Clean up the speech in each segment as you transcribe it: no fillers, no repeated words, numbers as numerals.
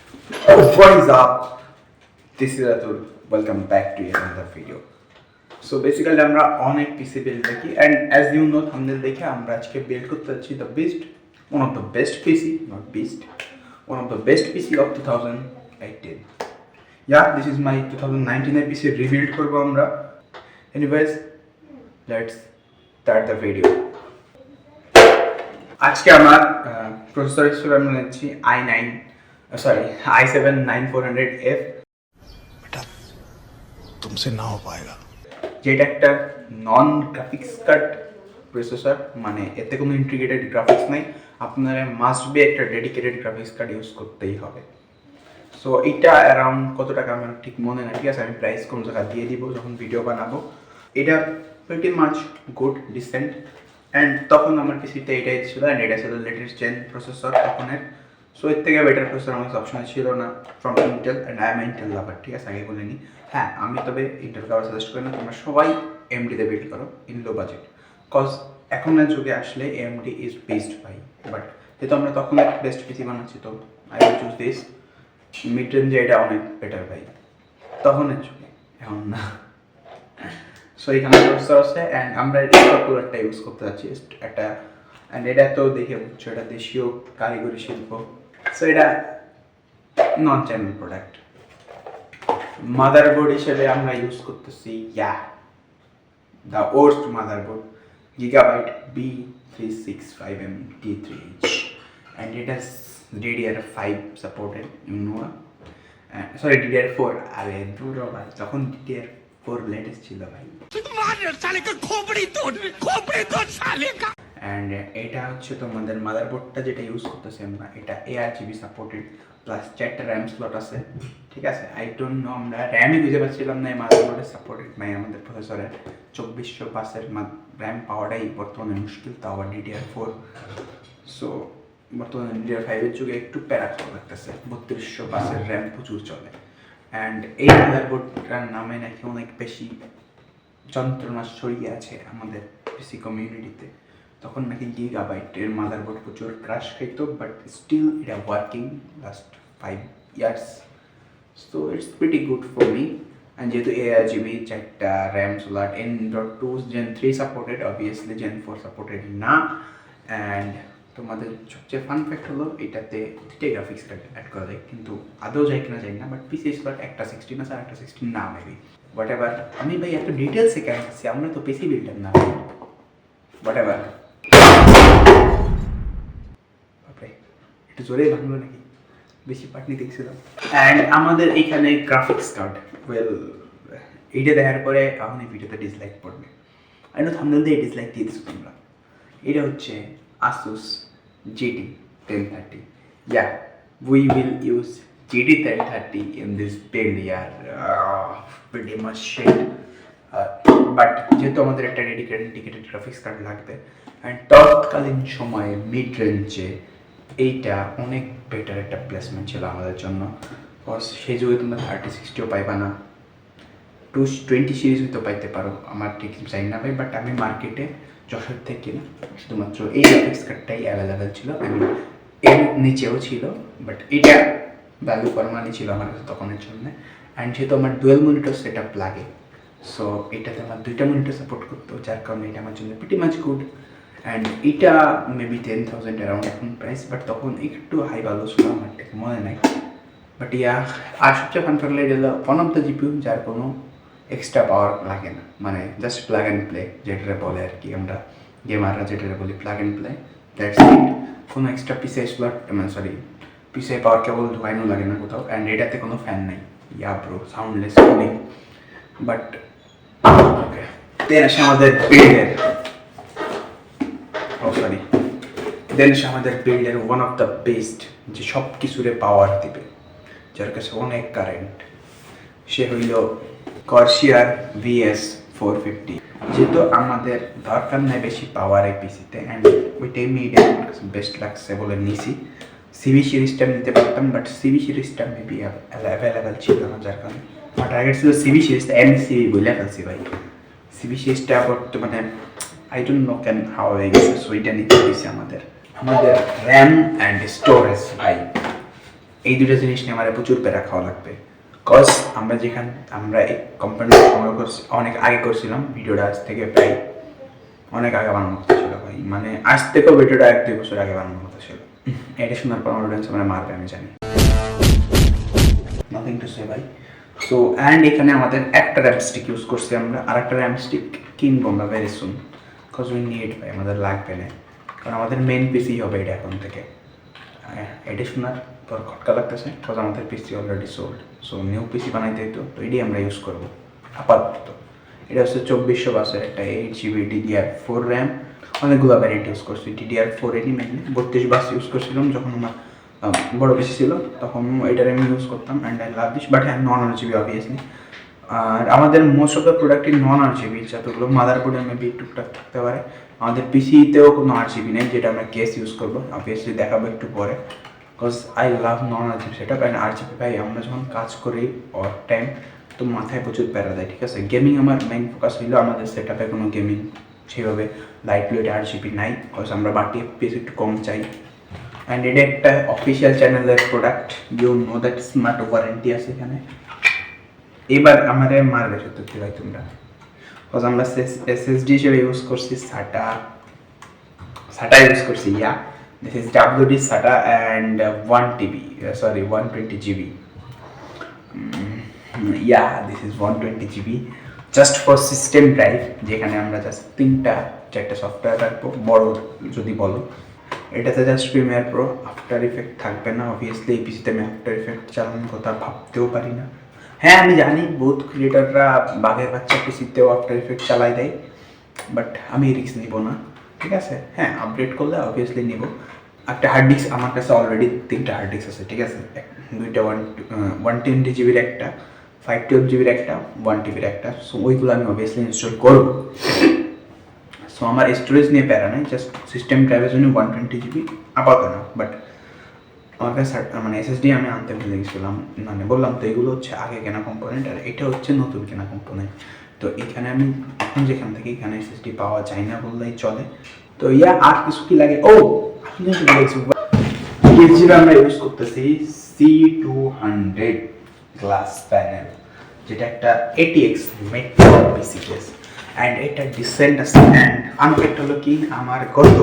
What is up? This is Atul. Welcome back to another video. So basically আমরা অনেক PC build দেখি and as you know thumbnail দেখে আমরা আজকে build করতে যাচ্ছি the best, one of the best PC, not beast, one of the best PC of 2018. Yeah, this is my 2019 PC rebuild করব আমরা. Anyways, let's start the video. আজকে আমার processor হিসেবে আমি নিচ্ছি i7 9400F. बेटा तुमसे ना हो पाएगा. যেটা একটা নন গ্রাফিক্স কার্ড প্রসেসর, মানে এতে কোনো ইন্টিগ্রেটেড গ্রাফিক্স নাই, আপনারা মাস্ট বি একটা ডেডিকেটেড গ্রাফিক্স কার্ড ইউজ করতেই হবে। সো এটা অ্যারাউন্ড কত টাকা আমার ঠিক মনে না, ঠিক আছে আমি প্রাইস কোন জায়গা দিয়ে দিব যখন ভিডিও বানাবো। এটা pretty much good decent, and তখন আমার পিসিতে এটাই ছিল, অ্যান্ড এটা ছিল লেটেস্ট জেন প্রসেসর তখনের। সো এর থেকে বেটার প্রসেসর আমার অপশন ছিল না from Intel, and I am Intel lover, ঠিক আছে আগে বলিনি। হ্যাঁ, আমি তবে ইন্টেল কারো সাজেস্ট করি না, তোমরা সবাই এমডিতে বিল্ড করো ইন লো বাজেট, কজ এখনের যুগে আসলে এমডি ইজ বেস্ট ভাই। বাট যেহেতু আমরা তখন বেস্ট পিসি বানাচ্ছি, তো I will choose this mid রেঞ্জে, এটা অনেক বেটার ভাই তখনের যুগে, এখন না। সো এখানে প্রসেসর আছে, অ্যান্ড আমরা এটা কুলারটা ইউজ করতে যাচ্ছি একটা, অ্যান্ড এটা তো দেখে বুঝছো এটা দেশীয় কারিগরি শিল্প। সো এটা নন চ্যানেল প্রোডাক্ট। মাদারবোর্ড হিসেবে আমরা ইউজ করতেছি the worst motherboard, Gigabyte B365M T3H, and it has DDR5 supported, you know, sorry DDR4, আরে দূর ভাই, তখন DDR4 লেটেস্ট ছিল ভাই। অ্যান্ড এটা হচ্ছে তোমাদের মাদারবোর্ডটা যেটা ইউজ করতেছি আমরা, এটা ARGB সাপোর্টেড, প্লাস 4টা র্যাম স্লট আছে, ঠিক আছে। আই ডোন্ট নো, আমরা র্যামই বুঝে পাচ্ছিলাম না এই মাদারবোর্ডের সাপোর্টেড নাই আমাদের প্রসেসরে। 2400 র্যাম পাওয়াটাই বর্তমানে মুশকিল, তাও আবার DDR4। সো বর্তমানে DDR5-এর যুগে একটু প্যারা খাওয়া লাগতেছে, 3200 র্যাম প্রচুর চলে। অ্যান্ড এই মাদারবোর্ডটার নামে নাকি অনেক বেশি যন্ত্রণা ছড়িয়ে আছে আমাদের পিসি কমিউনিটিতে। তখন নাকি গিগাবাইটের মাদারবোর্ড প্রচুর ক্রাশ খাইতো, বাট স্টিল এটা working last 5 years, so it's pretty good for me. And যেহেতু ARGB 4টা RAM slot, N.2 Gen 3 supported, obviously Gen 4 supported না। অ্যান্ড তোমাদের সবচেয়ে ফান ফ্যাক্ট হলো এটাতে 2টা গ্রাফিক্স কার্ড অ্যাড করা যায়, কিন্তু আদৌ যায় কিনা জানি না, বাট পিসি স্লট একটা 16 আছে আর একটা 16 না মেবি, হোয়াট এভার। আমি ভাই এত ডিটেলসে কেন আসছি, আমরা তো পিসি বিল্ডার না, হোয়াট এভার। একটু জোরেই ভাঙলো নাকি, বেশি পাটনি দেখছিলাম। অ্যান্ড আমাদের এইখানে গ্রাফিক্স কার্ড, ওয়েল এইটা দেখার পরে এখন এই ভিডিওতে ডিসলাইক পড়বে, আর থাম্বনেল দিয়ে ডিসলাইক দিয়ে দিচ্ছি তোমরা। এটা হচ্ছে Asus GT 1030. Yeah, we will use GT 1030 in this build, pretty much shit. But যেহেতু আমাদের একটা ডেডিকেটেড গ্রাফিক্স কার্ড লাগবে, অ্যান্ড তৎকালীন সময়ে মিড রেঞ্জে এইটা অনেক বেটার একটা প্লেসমেন্ট ছিল আমাদের জন্য, বিকজ সেই যুগে তোমরা 3060ও পাইবা না, 220 সিরিজ হয়তো পাইতে পারো, আমার ঠিক জানি না ভাই। বাট আমি মার্কেটে যশোর থেকে না, শুধুমাত্র এই গ্রাফিক্স কার্ডটাই অ্যাভেলেবেল ছিল, আমি এর নিচেও ছিল, বাট এটা ভ্যালু ফর মানি ছিল আমার কাছে তখনের জন্য। অ্যান্ড যেহেতু আমার ডুয়েল মনিটর সেট আপ লাগে, সো এটাতে আমার 2টা মনিটর সাপোর্ট করতো, যার কারণে এটা আমার জন্য প্রিটি মাচ গুড। অ্যান্ড এটা মেবি 10,000 অ্যারাউন্ড এখন প্রাইস, বাট তখন একটু হাই ভ্যালু ছিল, আমার ঠিক মনে নাই। বাট আর সবচেয়ে ফান থাকলে এটা হলো ওয়ান অফ দ্য জিপিউ যার কোনো এক্সট্রা পাওয়ার লাগে না, মানে জাস্ট প্লাগ অ্যান্ড প্লে যেটারে বলে আর কি, আমরা গেমাররা যেটারে বলি plug and play, that's it. কোনো এক্সট্রা পিসিআই স্লট, মানে সরি পিসিআই পাওয়ার কেবল ঢোকানো লাগে না কোথাও, অ্যান্ড এটাতে কোনো ফ্যান নাই, bro soundless cooling. But okay, then আসে আমাদের বিল্ডের, ওয়ান অফ দ্য বেস্ট, যে সব কিছুরে পাওয়ার দিবে, যার কাছে অনেক কারেন্ট, সে হইল কর্সিয়ার VS450। যেহেতু আমাদের দরকার নেই বেশি পাওয়ার এই পিসিতে, অ্যান্ড ওইটাই মিডিয়াম বেস্ট লাগছে বলে নিছি। সিবি সিরিজটা নিতে পারতাম, বাট সিবি সিরিজটা মেবি অ্যাভেলেবেল ছিল না, যার কারণে আমার টার্গেট ছিল সিবি সিরিজটা, সিবি বলে ফেলছি ভাই। সিবি সিরিজটা বর্তমানে আই ডোন্ট নো ক্যান হাও হয়ে গেছে, সো এটা নিতে হয়েছে আমাদের র্যাম অ্যান্ড স্টোরেজ ভাই। এই দুটো জিনিস নিয়ে আমার প্রচুর প্যারা খাওয়া লাগবে। কজ আমরা এই কোম্পানিটা সংগ্রহ করছি অনেক আগে করছিলাম, ভিডিওটা আজ থেকে প্রায় অনেক আগে বানানো কথা ছিল ভাই, মানে আজ থেকেও ভিডিওটা 1-2 বছর আগে বানানোর কথা ছিল। এটা শোনার পর অডিয়েন্স মানে মারবে আমি জানি, নাথিং টু সে ভাই। সো অ্যান্ড এখানে আমাদের একটা র্যাম স্টিক ইউজ করছি আমরা, আর একটা র্যাম স্টিক কিনবো আমরা very soon, cause we need ভাই, আমাদের লাগবে না, কারণ আমাদের মেন পিসি হবে এটা এখন থেকে। এটা শোনার পর খটকা লাগতেছে, কজ আমাদের PC already sold, so new PC বানাইতে হতো, তো এটাই আমরা ইউজ করবো আপাতত। এটা হচ্ছে 2400 বাসের একটা 8GB DDR4 র্যাম, অনেকগুলো ভ্যারিয়েন্ট ইউজ করছি, DDR4 এরই মেনলি 32 বাস ইউজ করছিলাম যখন আমার বড় পিসি ছিল, তখন এটার আমি ইউজ করতাম and I love this, but হ্যাঁ নন RGB অবভিয়াসলি। আর আমাদের মোস্ট অফ দ্য প্রোডাক্টই নন RGB, যতগুলো মাদারবোর্ডে মেবি টুকটাক থাকতে পারে, আমাদের পিসিতেও কোনো RGB নেই, যেটা আমরা কেস ইউজ করবো, অবভিয়াসলি দেখাবো একটু পরে, because I love non RGB setup. And RGB ভাই আমরা যখন কাজ করি অল টাইম তো মাথায় প্রচুর প্যারা দেয়, ঠিক আছে। গেমিং আমার মেইন ফোকাস হইলো, আমাদের সেট আপে কোনো গেমিং সেভাবে লাইট ওয়েট RGB নাই, বিকজ আমরা বাটি পিস একটু কম চাই। অ্যান্ড এটা একটা অফিসিয়াল চ্যানেলের product, you know that smart warranty আছে এখানে। এবার আমাদের মারবে সত্যি ভাই তোমরা, বিকজ আমরা SSD হিসেবে ইউজ করছি SATA ইউজ করছি, this is WD SATA and 120GB, this is 120GB just for system drive, যেখানে আমরা জাস্ট 3-4টা সফটওয়্যার রাখবো, বড় যদি বলো। এটাতে just Premiere Pro, after effect থাকবে না অবভিয়াসলি, এই পিসিতে আমি আফটার ইফেক্ট চালানোর কথা ভাবতেও পারি না। হ্যাঁ আমি জানি বহুত ক্রিয়েটাররা বাঘের বাচ্চা পিসিতেও আফটার ইফেক্ট চালাই দেয়, বাট আমি রিস্ক নিব না, ঠিক আছে। হ্যাঁ আপডেট করলে অবভিয়াসলি নিব। একটা হার্ড ডিস্ক আমার কাছে অলরেডি 3টা হার্ড ডিস্ক আছে, ঠিক আছে, দুইটা 120GBর একটা, 512GBর একটা, 1TBর একটা, সো ওইগুলো আমি অবভিয়াসলি ইনস্টল করবো। সো আমার স্টোরেজ নিয়ে প্যারা নেই, জাস্ট সিস্টেম ড্রাইভের জন্য 120GB আপাতত না, বাট আমার কাছে মানে SSD আমি আনতে ভুলে গেছিলাম, মানে বললাম তো এগুলো হচ্ছে আগে কেনা কম্পোনেন্ট, আর এটা হচ্ছে নতুন কেনা কম্পোনেন্ট। তো এখানে আমি এখন যেখান থেকে এখানে SSD পাওয়া যায় না বললেই চলে। তো আর কিছু কি লাগে, হিসেবে আমরা ইউজ করতেছি C200 গ্লাস প্যানেল, যেটা একটা ATX metro PC case, and এটা ডিসেন্ট আছে। অ্যান্ড আনফেক্ট হলো কি, আমার গত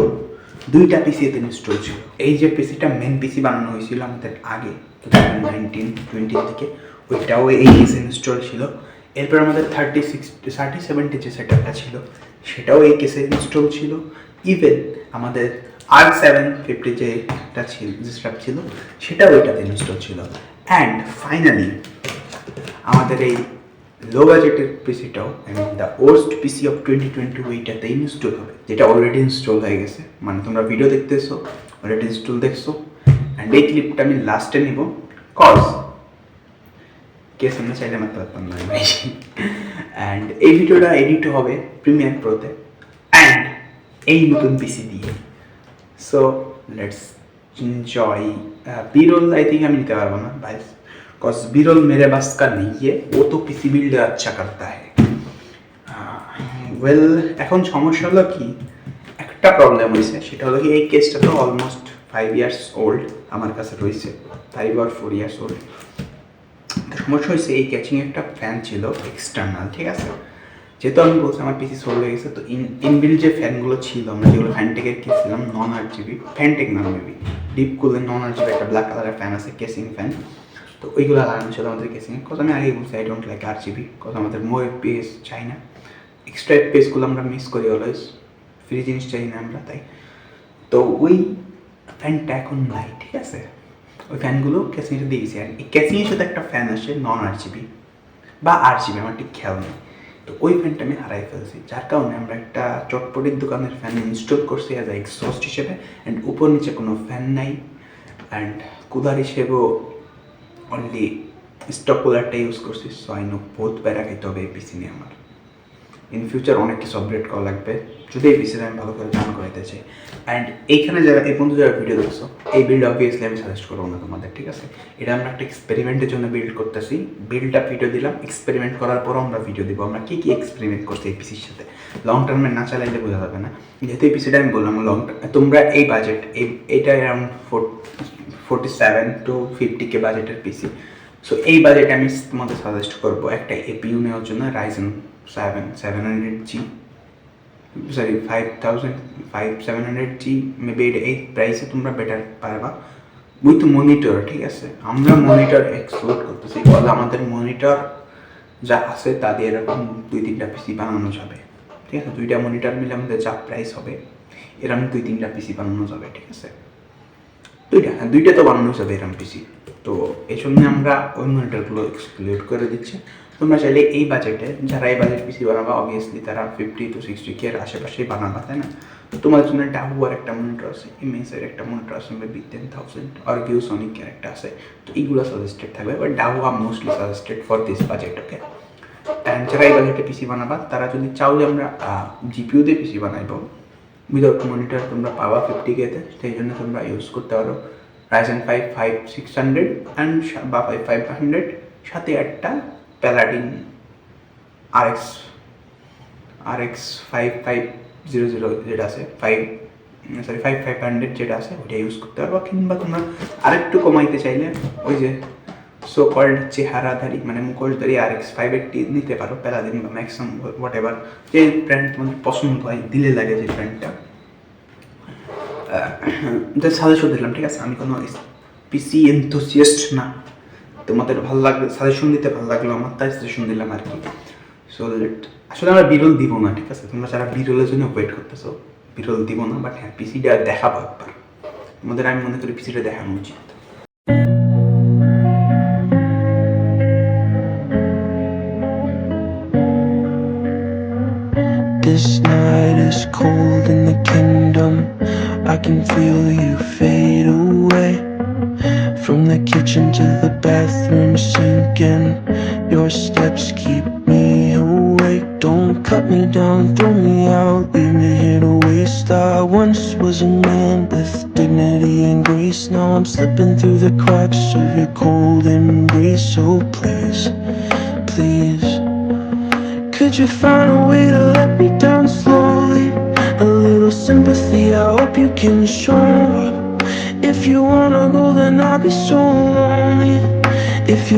2টা পিসিতে ইনস্টল ছিল। এই যে পিসিটা মেন পিসি বানানো হয়েছিল আমাদের আগে 2019-20 থেকে, ওইটাও এই কেসে ইনস্টল ছিল। এরপর আমাদের 3070 যে সেটআপটা ছিল সেটাও এই কেসে ইনস্টল ছিল। ইভেন আমাদের R750 যেটা ছিল, যে সেটআপ ছিল সেটাও ওইটাতে ইনস্টল ছিল। অ্যান্ড ফাইনালি আমাদের এই লো বাজেটের পিসিটাও, দ্য ওর্স্ট পিসি অফ 2020 ওইটাতে ইনস্টল হবে, যেটা অলরেডি ইনস্টল হয়ে গেছে, মানে তোমরা ভিডিও দেখতেছো অলরেডি ইনস্টল দেখছো। অ্যান্ড এই ক্লিপটা আমি লাস্টে নিব, কজ কেস আমরা চাইলে মারতে পারতাম না ভাই। অ্যান্ড এই ভিডিওটা এডিট হবে প্রিমিয়ার প্রোতে অ্যান্ড এই নতুন পিসি দিয়ে। So let's enjoy. বিরল আই থিঙ্ক আমি নিতে পারবো না ভাই, कॉज बिरल मेरे बस का नहीं है, वो तो पीसी बिल्ड अच्छा करता है। ওয়েল এখন সমস্যা হলো কি, একটা প্রবলেম হয়েছে, সেটা হলো কি এই কেসটা তো অলমোস্ট 5 ইয়ার্স ওল্ড আমার কাছে রয়েছে, 5 or 4 ইয়ার্স ওল্ড। তো সমস্যা হয়েছে এই ক্যাচিং একটা ফ্যান ছিল এক্সটার্নাল, ঠিক আছে। যেহেতু আমি বলছি আমার পিসি সোল্ড হয়ে গেছে, তো ইনবিল্ড যে ফ্যানগুলো ছিল আমরা যেগুলো ফ্যানটেকের কিনছিলাম, নন RGB ফ্যানটেক না মেবি ডিপ কুলের নন RGB একটা ব্ল্যাক কালারের ফ্যান আছে, কেসিং ফ্যান, তো ওইগুলো লাগানো ছিল আমাদের কেসিংয়ে। কজ আমি আগে বলছি I don't like RGB, cause আমাদের মোর FPS চাই না, এক্সট্রা FPSগুলো আমরা মিস করি অলওয়েজ, ফ্রি জিনিস চাই না আমরা, তাই। তো ওই ফ্যানটা এখন নাই, ঠিক আছে, ওই ফ্যানগুলো কেসিংটা দিয়েছি। আর এই কেসিংয়ের সাথে একটা ফ্যান আসে নন RGB বা RGB, আমার ঠিক খেয়াল নেই। তো ওই ফ্যানটা আমি হারাই ফেলছি, যার কারণে আমরা একটা চটপটির দোকানের ফ্যান ইনস্টল করছি অ্যাজ এ এক্সস্ট হিসেবে। অ্যান্ড উপর নিচে কোনো ফ্যান নাই, অ্যান্ড কুলার হিসেবেও অনলি স্টক কুলারটা ইউজ করছি। সো আই নো বহুত প্যারা খাইতে হবে এই পিসি নিয়ে আমার। ইন ফিউচার অনেক কিছু আপডেট করা লাগবে যদি এই পিসিটা আমি ভালো করে রান করাইতে চাই। অ্যান্ড এইখানে যারা এই পর্যন্ত যারা ভিডিও দেখছো, এই বিল্ড অবভিয়াসলি আমি সাজেস্ট করবো না তোমাদের, ঠিক আছে। এটা আমরা একটা এক্সপেরিমেন্টের জন্য বিল্ড করতেছি, বিল্ডটা ভিডিও দিলাম, এক্সপেরিমেন্ট করার পরও আমরা ভিডিও দিব আমরা কী কী এক্সপেরিমেন্ট করছি এই পিসির সাথে। লং টার্মে না চালাইলে বোঝা যাবে না, যেহেতু এই পিসিটা আমি বললাম লং টার্ম, তোমরা এই বাজেট এইটা অ্যারাউন্ড 47 to 50K বাজেটের পিসি। সো এই বাজেটে আমি তোমাদের সাজেস্ট করবো একটা এপিইউ নেওয়ার জন্য Ryzen 700G, sorry 5700G, maybe এই প্রাইসে তোমরা বেটার পারবা উইথ মনিটর। ঠিক আছে, আমরা মনিটর এক্সক্লুড করতেছি, বলে আমাদের মনিটর যা আছে তা দিয়ে এরকম 2-3টা পিসি বানানো যাবে। ঠিক আছে, 2টা মনিটর মিলে আমাদের যা প্রাইস হবে এরকম 2-3টা পিসি বানানো যাবে। ঠিক আছে, 2টা তো বানানো যাবে এরকম পিসি। তো এই জন্য আমরা ওই মনিটরগুলো এক্সক্লুড করে দিচ্ছি। তোমরা চাইলে এই বাজেটে, যারা এই বাজেট পিসি বানাবা অবভিয়াসলি তারা 50 to 60K এর আশেপাশেই বানাবা, তাই না? তো তোমাদের জন্য ডাহুয়ার একটা মনিটর আছে, এমএসের একটা মনিটর আছে মেবি 10,000, আর ভিউসনিকের একটা আছে। তো এইগুলো সাজেস্টেড থাকবে, but Dahua mostly suggested for this budget. Okay, and যারা এই বাজেটে পিসি বানাবা তারা যদি চাও যে আমরা জিপিইউ দিয়ে পিসি বানাইবো উইদাউট মনিটর, তোমরা পাওয়া 50K-তে, সেই জন্য তোমরা ইউজ করতে পারো রাইজেন 5 5600 অ্যান্ড বা 5500, সাথে একটা প্যালাডিন আরএক্স 5500 যেটা আছে 5500 যেটা আছে ওইটা ইউজ করতে পারবো। কিংবা তোমরা আরেকটু কমাইতে চাইলে ওই যে সো কল্ড চেহারাধারী মানে মুখোশধারী RX 580 নিতে পারো, প্যালাডিন বা ম্যাক্সিমাম হোয়াট এভার যে ব্র্যান্ড তোমাদের পছন্দ হয়, দিলে লাগে যে ব্র্যান্ডটা, সাজেশন দিলাম। ঠিক আছে, আমি কোনো পিসি এনথুসিয়াস্ট না, তোমাদের ভালো লাগবে সাজেশন দিতে, ভালো লাগলো আমার, তাই সাজেশন দিলাম আর কি। সো আসলে আমরা বিরল দিব না, ঠিক আছে? তোমরা যারা বিরলের জন্য ওয়েট করতেছো, বিরল দিব না, বাট হ্যাঁ পিসিটা দেখাবো একবার তোমাদের। আমি মনে করি পিসিটা দেখানো উচিত। This night is cold in the kingdom. I can feel you fade away. From the kitchen to the bathroom sinking, your steps keep me awake. Don't cut me down, throw me out, leave me here to waste. I once was a man with dignity and grace. Now I'm slipping through the cracks of your cold embrace. So please, please, could you find a way to let me down slowly? A little sympathy, I hope you can show. If you wanna go, then I'll be so lonely. If you